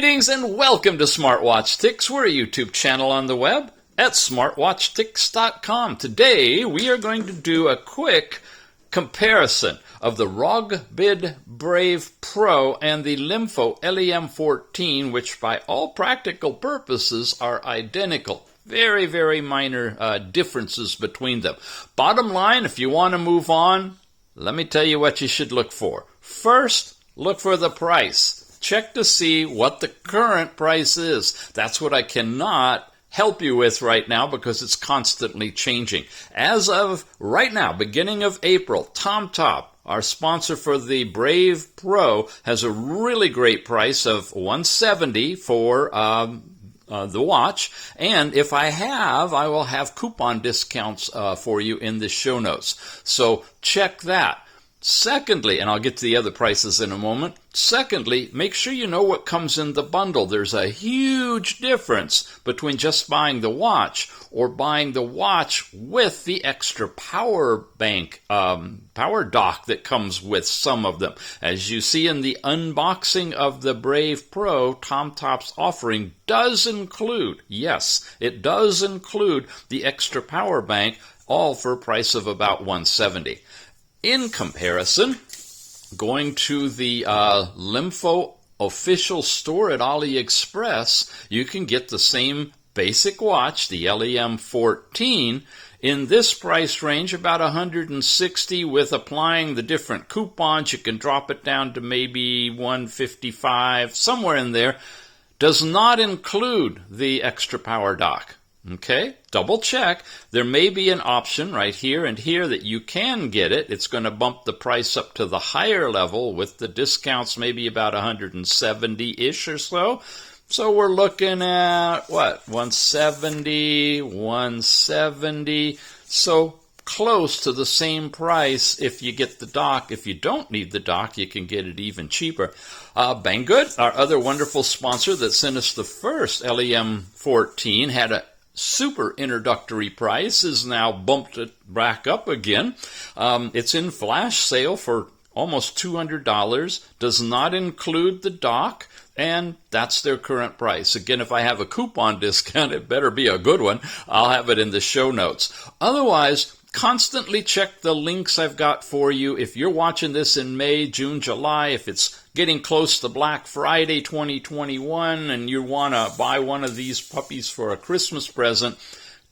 Greetings and welcome to Smartwatch Ticks. We're a YouTube channel on the web at smartwatchticks.com. Today we are going to do a quick comparison of the ROGBID Brave Pro and the LEMFO LEM14, which by all practical purposes are identical. Very, very minor differences between them. Bottom line, if you want to move on, let me tell you what you should look for. First, look for the price. Check to see what the current price is. That's what I cannot help you with right now because it's constantly changing. As of right now, beginning of April, TomTop, our sponsor for the Brave Pro, has a really great price of $170 for the watch, and if I will have coupon discounts for you in the show notes. So check that. Secondly, and I'll get to the other prices in a moment, secondly, make sure you know what comes in the bundle. There's a huge difference between just buying the watch or buying the watch with the extra power bank, power dock that comes with some of them. As you see in the unboxing of the Brave Pro, TomTop's offering does include, yes, it does include the extra power bank, all for a price of about $170. In comparison, going to the LEMFO official store at AliExpress, you can get the same basic watch, the LEM14, in this price range, about $160. With applying the different coupons, you can drop it down to maybe $155, somewhere in there. Does not include the extra power dock. Okay, double check. There may be an option right here and here that you can get it. It's going to bump the price up to the higher level with the discounts, maybe about 170-ish or so. So we're looking at, what, 170. So close to the same price if you get the dock. If you don't need the dock, you can get it even cheaper. Banggood, our other wonderful sponsor that sent us the first LEM14, had a super introductory price, is now bumped it back up again. It's in flash sale for almost $200, does not include the dock, and that's their current price. Again, if I have a coupon discount, it better be a good one. I'll have it in the show notes. Otherwise, constantly check the links I've got for you. If you're watching this in May, June, July, if it's getting close to Black Friday 2021 and you want to buy one of these puppies for a Christmas present,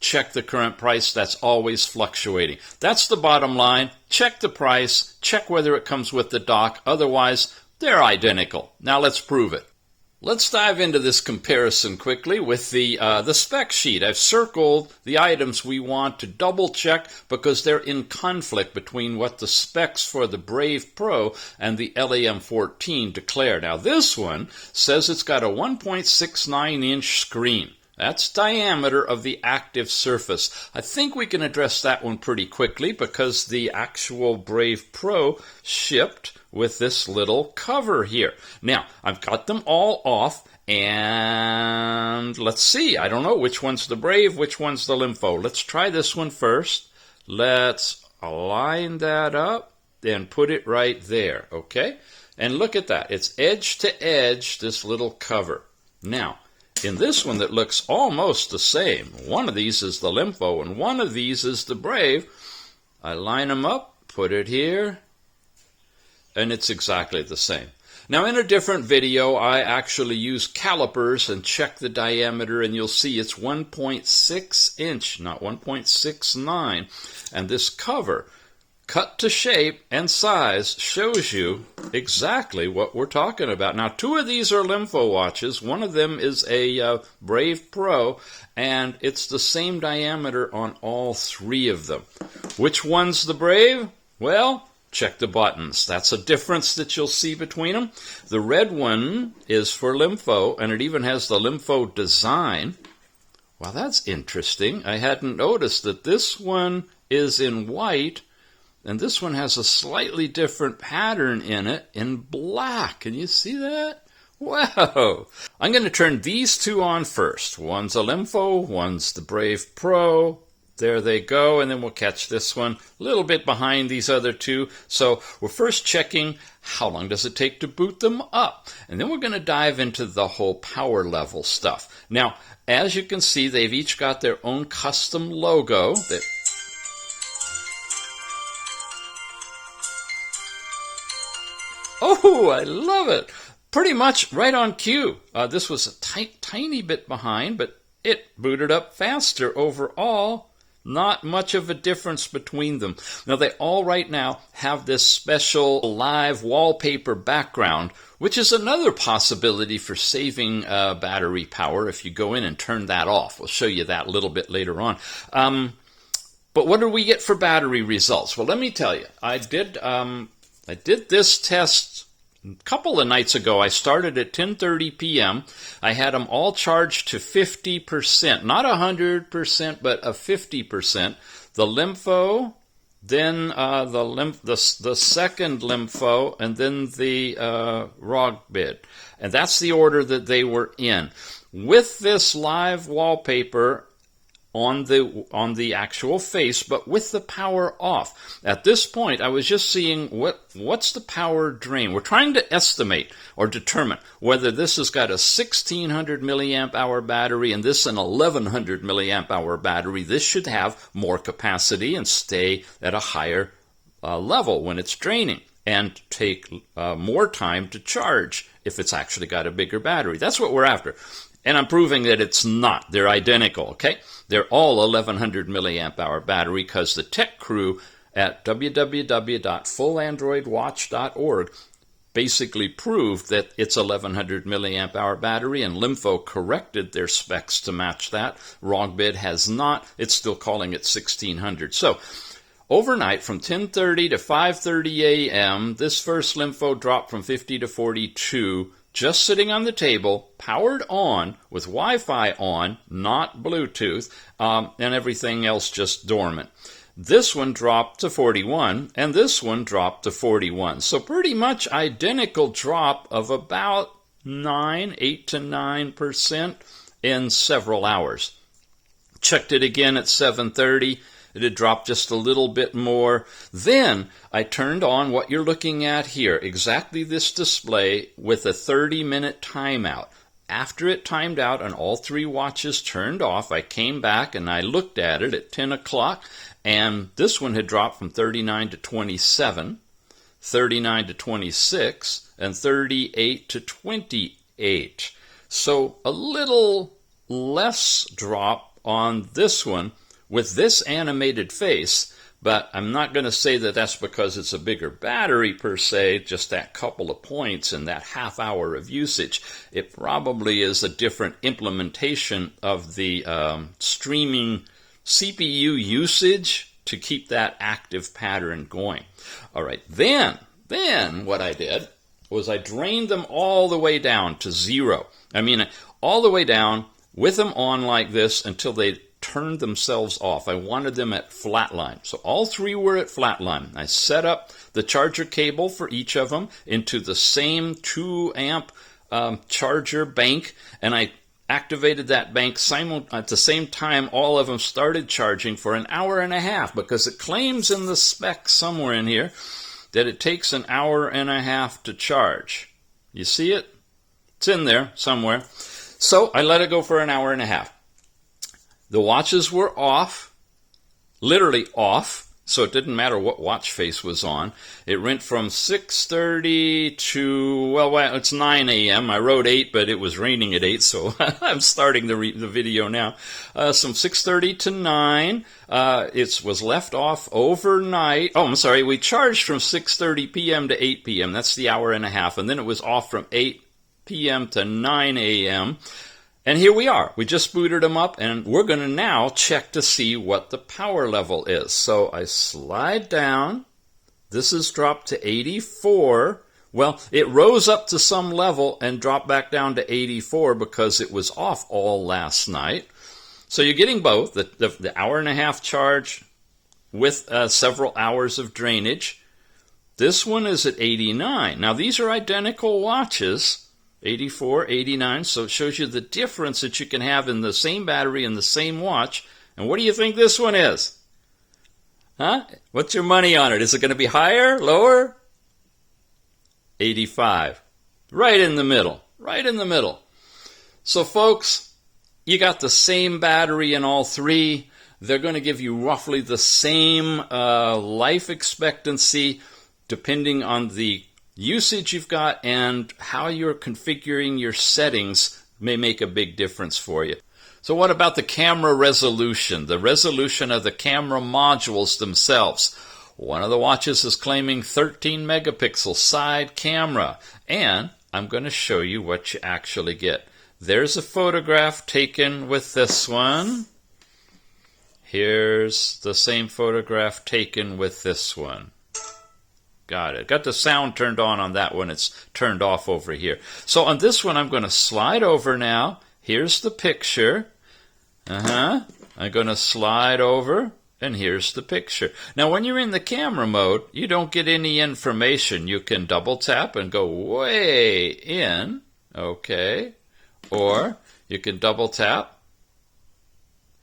check the current price. That's always fluctuating. That's the bottom line. Check the price. Check whether it comes with the dock. Otherwise, they're identical. Now let's prove it. Let's dive into this comparison quickly with the spec sheet. I've circled the items we want to double check because they're in conflict between what the specs for the Brave Pro and the LEM14 declare. Now this one says it's got a 1.69-inch screen. That's diameter of the active surface. I think we can address that one pretty quickly because the actual Brave Pro shipped with this little cover here. Now, I've got them all off, and let's see. I don't know which one's the Brave, which one's the LEMFO. Let's try this one first. Let's align that up and put it right there, okay? And look at that. It's edge to edge, this little cover. Now, in this one that looks almost the same, one of these is the LEMFO and one of these is the Brave. I line them up, put it here, and it's exactly the same. Now, in a different video, I actually use calipers and check the diameter, and you'll see it's 1.6 inch, not 1.69. And this cover, cut to shape and size, shows you exactly what we're talking about. Now, two of these are LEMFO watches. One of them is a Brave Pro, and it's the same diameter on all three of them. Which one's the Brave? Well, check the buttons. That's a difference that you'll see between them. The red one is for LEMFO, and it even has the LEMFO design. Well, that's interesting. I hadn't noticed that this one is in white, and this one has a slightly different pattern in it in black. Can you see that? Wow! I'm going to turn these two on first. One's a LEMFO, one's the Brave Pro. There they go, and then we'll catch this one a little bit behind these other two. So we're first checking how long does it take to boot them up, and then we're going to dive into the whole power level stuff. Now, as you can see, they've each got their own custom logo. Oh, I love it! Pretty much right on cue. This was a tiny bit behind, but it booted up faster overall. Not much of a difference between them. Now, they all right now have this special live wallpaper background, which is another possibility for saving battery power if you go in and turn that off. We'll show you that a little bit later on. But what do we get for battery results? Well, let me tell you. I did this test a couple of nights ago. I started at 10:30 p.m. I had them all charged to 50%, not 100%, but a 50%. The LEMFO, then the second LEMFO, and then the ROGBID. And that's the order that they were in. With this live wallpaper on the actual face, but with the power off. At this point, I was just seeing what's the power drain. We're trying to estimate or determine whether this has got a 1600 milliamp hour battery and this an 1100 milliamp hour battery. This should have more capacity and stay at a higher level when it's draining and take more time to charge if it's actually got a bigger battery. That's what we're after. And I'm proving that it's not. They're identical, okay? They're all 1100 milliamp hour battery because the tech crew at www.fullandroidwatch.org basically proved that it's 1100 milliamp hour battery, and LEMFO corrected their specs to match that. ROGBID has not. It's still calling it 1600. So overnight from 10:30 to 5:30 a.m., this first LEMFO dropped from 50 to 42, just sitting on the table, powered on, with Wi-Fi on, not Bluetooth, and everything else just dormant. This one dropped to 41, and this one dropped to 41. So pretty much identical drop of about 8 to 9% in several hours. Checked it again at 7:30. It had dropped just a little bit more. Then I turned on what you're looking at here, exactly this display with a 30-minute timeout. After it timed out and all three watches turned off, I came back and I looked at it at 10 o'clock, and this one had dropped from 39 to 27, 39 to 26, and 38 to 28. So a little less drop on this one with this animated face, but I'm not going to say that that's because it's a bigger battery per se, just that couple of points and that half hour of usage. It probably is a different implementation of the streaming CPU usage to keep that active pattern going. All right, then what I did was I drained them all the way down to 0. I mean, all the way down with them on like this until they turned themselves off. I wanted them at flatline. So all three were at flatline. I set up the charger cable for each of them into the same 2 amp charger bank, and I activated that bank at the same time all of them started charging for an hour and a half, because it claims in the spec somewhere in here that it takes an hour and a half to charge. You see it? It's in there somewhere. So I let it go for an hour and a half. The watches were off, literally off, so it didn't matter what watch face was on. It went from 6:30 to, well, it's 9 a.m. I wrote 8, but it was raining at 8, so I'm starting the video now. From 6:30 to 9, it was left off overnight. Oh, I'm sorry, we charged from 6:30 p.m. to 8 p.m. That's the hour and a half, and then it was off from 8 p.m. to 9 a.m., and here we are. We just booted them up, and we're going to now check to see what the power level is. So I slide down. This is dropped to 84. Well, it rose up to some level and dropped back down to 84 because it was off all last night. So you're getting both, the hour and a half charge with several hours of drainage. This one is at 89. Now, these are identical watches. 84, 89, so it shows you the difference that you can have in the same battery and the same watch And what do you think this one is? Huh? What's your money on it? Is it going to be higher, lower? 85. Right in the middle. Right in the middle. So folks, you got the same battery in all three. They're going to give you roughly the same life expectancy depending on the usage you've got, and how you're configuring your settings may make a big difference for you. So what about the camera resolution? The resolution of the camera modules themselves. One of the watches is claiming 13 megapixel side camera, and I'm going to show you what you actually get. There's a photograph taken with this one. Here's the same photograph taken with this one. Got it. Got the sound turned on that one. It's turned off over here. So on this one, I'm going to slide over now. Here's the picture. I'm going to slide over, and here's the picture. Now, when you're in the camera mode, you don't get any information. You can double tap and go way in. Okay. Or you can double tap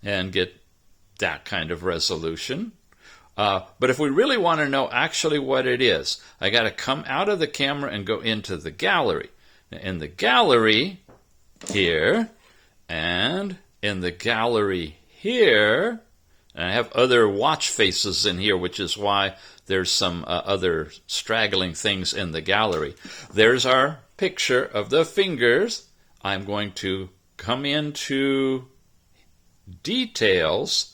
and get that kind of resolution. But if we really want to know actually what it is, I got to come out of the camera and go into the gallery. In the gallery here, and in the gallery here, and I have other watch faces in here, which is why there's some other straggling things in the gallery. There's our picture of the fingers. I'm going to come into details.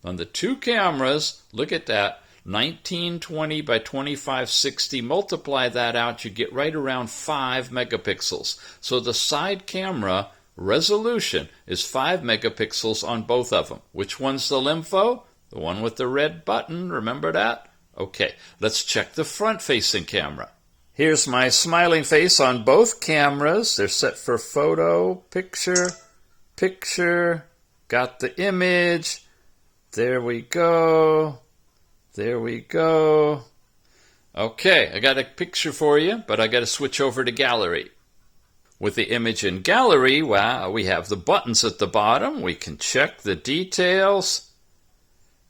On the two cameras, look at that, 1920 by 2560. Multiply that out, you get right around 5 megapixels. So the side camera resolution is 5 megapixels on both of them. Which one's the LEMFO? The one with the red button, remember that? Okay, let's check the front-facing camera. Here's my smiling face on both cameras. They're set for photo, picture, picture, got the image. There we go. There we go. Okay, I got a picture for you, but I got to switch over to gallery. With the image in gallery, wow, we have the buttons at the bottom. We can check the details.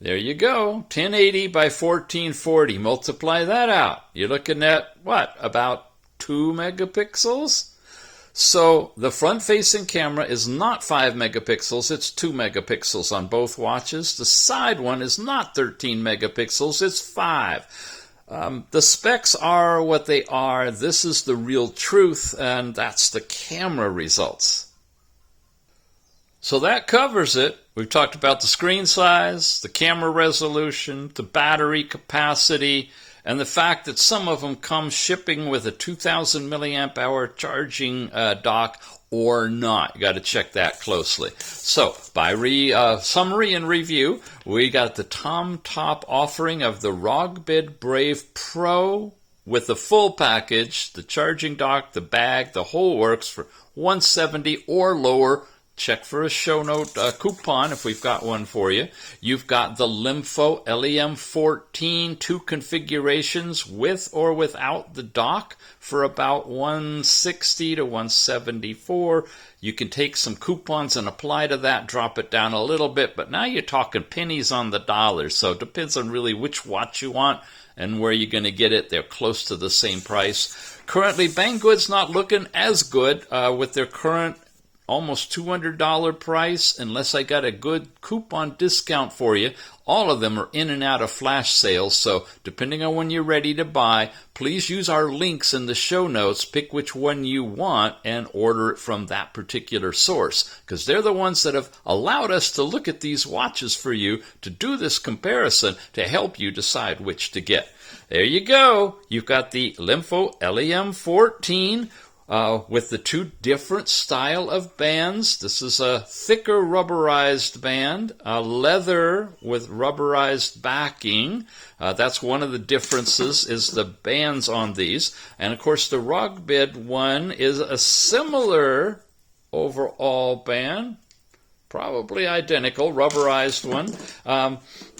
There you go, 1080 by 1440. Multiply that out. You're looking at, what, about 2 megapixels? So the front-facing camera is not 5 megapixels, it's 2 megapixels on both watches. The side one is not 13 megapixels, it's 5. The specs are what they are. This is the real truth, and that's the camera results. So that covers it. We've talked about the screen size, the camera resolution, the battery capacity, and the fact that some of them come shipping with a 2,000 milliamp hour charging dock or not. You got to check that closely. So, by summary and review, we got the top offering of the ROGBID Brave Pro with the full package, the charging dock, the bag, the whole works for $170 or lower. Check for a show note coupon if we've got one for you. You've got the LEMFO LEM14, 2 configurations with or without the dock for about $160 to $174. You can take some coupons and apply to that, drop it down a little bit, but now you're talking pennies on the dollar, so it depends on really which watch you want and where you're going to get it. They're close to the same price. Currently, Banggood's not looking as good with their current almost $200 price, unless I got a good coupon discount for you. All of them are in and out of flash sales, so depending on when you're ready to buy, please use our links in the show notes, pick which one you want, and order it from that particular source, because they're the ones that have allowed us to look at these watches for you, to do this comparison, to help you decide which to get. There you go. You've got the LEMFO LEM14, with the 2 different style of bands. This is a thicker rubberized band, leather with rubberized backing. That's one of the differences, is the bands on these. And of course the ROGBID one is a similar overall band, probably identical, rubberized one.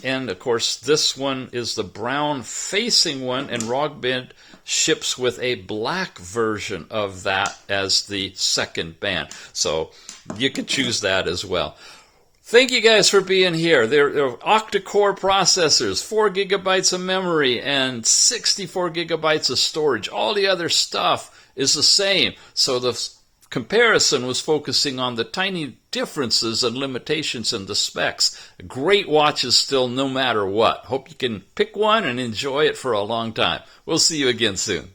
And of course this one is the brown facing one, and ROGBID ships with a black version of that as the second band. So you can choose that as well. Thank you guys for being here. They're octa-core processors, 4 gigabytes of memory, and 64 gigabytes of storage. All the other stuff is the same. So the comparison was focusing on the tiny differences and limitations in the specs. Great watches still, no matter what. Hope you can pick one and enjoy it for a long time. We'll see you again soon.